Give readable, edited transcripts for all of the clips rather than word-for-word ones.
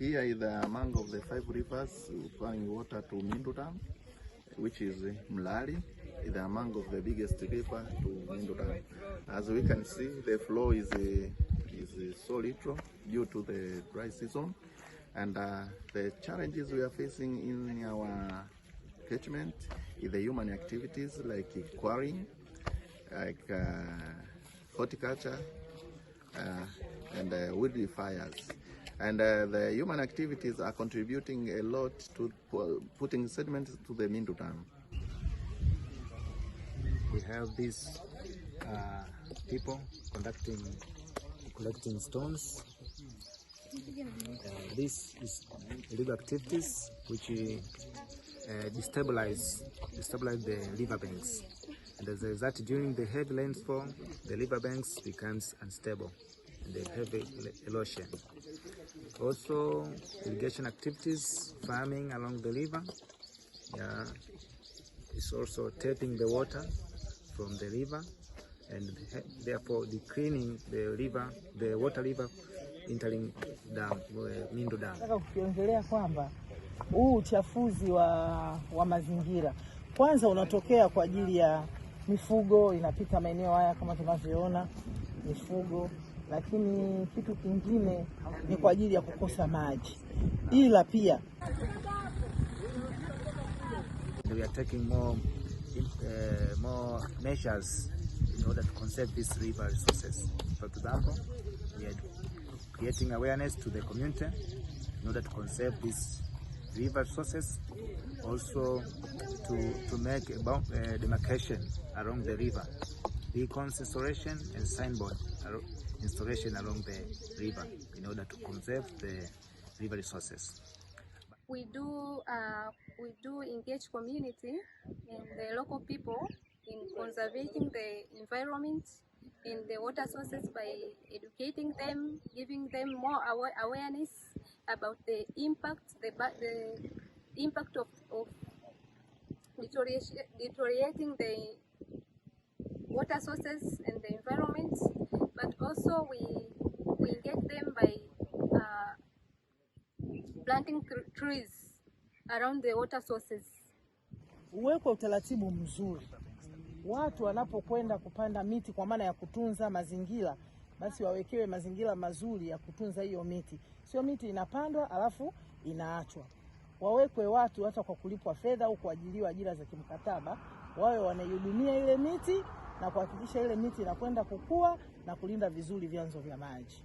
Here is among of the 5 rivers supplying water to Mindu Dam, which is Mlali, is among of the biggest river to Mindu Dam. As we can see, the flow is so little due to the dry season, and the challenges we are facing in our catchment is the human activities like quarrying, like horticulture, and wood fires. And the human activities are contributing a lot to putting sediments to the Mindu Dam. We have these people collecting stones. This is illegal activities which destabilize the riverbanks. And as a result, during the heavy rainfall, the riverbanks becomes unstable and the heavy erosion. Also, irrigation activities, farming along the river, is also tapping the water from the river and therefore decreasing the water river entering Mindu Dam. Nataka kukiongelea kwamba huu uchafuzi wa mazingira kwanza unatokea kwa ajili ya mifugo inapita maeneo haya kama tunavyoona mifugo, lakini kitu kingine ni kwa ajili ya kukosa maji. Ila pia we are taking more measures in order to conserve these river resources. For example, we are creating awareness to the community in order to conserve these river resources. Also to make a demarcation along the river, beacons installation and signboard installation along the river in order to conserve the river resources. We do engage community and the local people in conserving the environment and the water sources by educating them, giving them more awareness about the impact, the impact of deteriorating the water sources and the environment. But also we engage them by planting trees around the water sources. Uweko utaratibu mzuri. Watu wanapokwenda kupanda miti kwa maana ya kutunza mazingira, basi wawekewe mazingira mazuri ya kutunza hiyo miti. Sio miti inapandwa alafu inaachwa. Wawekwe watu hata kwa kulipwa fedha au kuajiriwa ajira za kimkataba, wawe wanaihudumia ile miti na kuhakikisha ile miti inakwenda kukua na kulinda vizuri vyanzo vya maji.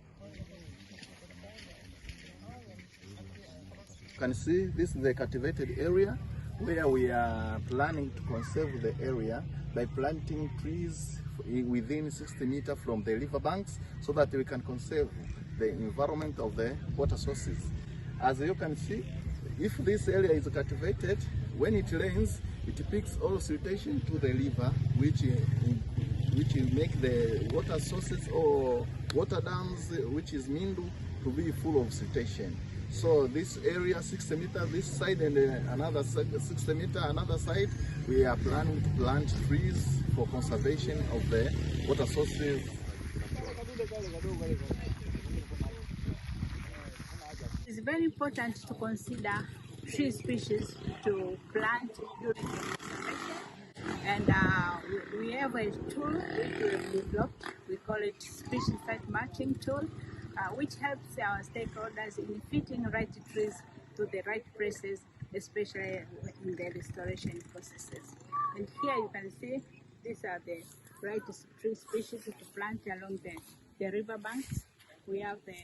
You can see this is the cultivated area where we are planning to conserve the area by planting trees within 60 meters from the river banks so that we can conserve the environment of the water sources. As you can see, if this area is cultivated, when it rains, it picks all siltation to the river, which make the water sources or water dams, which is Mindu, to be full of siltation. So this area, 60 meters this side and another 60 meters another side, we are planning to plant trees for conservation of the water sources. It's very important to consider tree species to plant during the restoration. And we have a tool which we have developed. We call it species site matching tool, which helps our stakeholders in fitting right trees to the right places, especially in the restoration processes. And here you can see these are the right tree species to plant along the river banks. We have the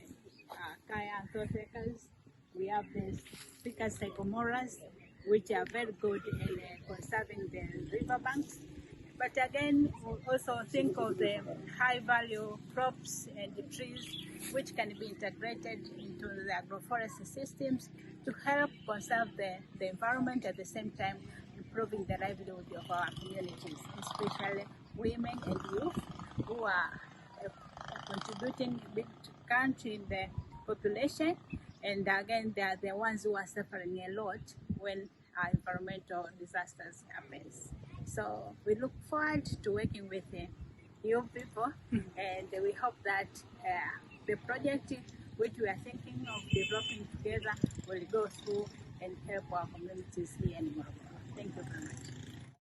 Kaya Anthrothecas, we have the Ficus sycomoras, which are very good in conserving the river banks. But again, we also think of the high value crops and the trees which can be integrated into the agroforestry systems to help conserve the environment at the same time improving the livelihood of our communities, especially women and youth who are contributing big country in the population, and again they are the ones who are suffering a lot when environmental disasters happens. So we look forward to working with you people, and we hope that the project which we are thinking of developing together will go through and help our communities here in Morogoro. Thank you very much.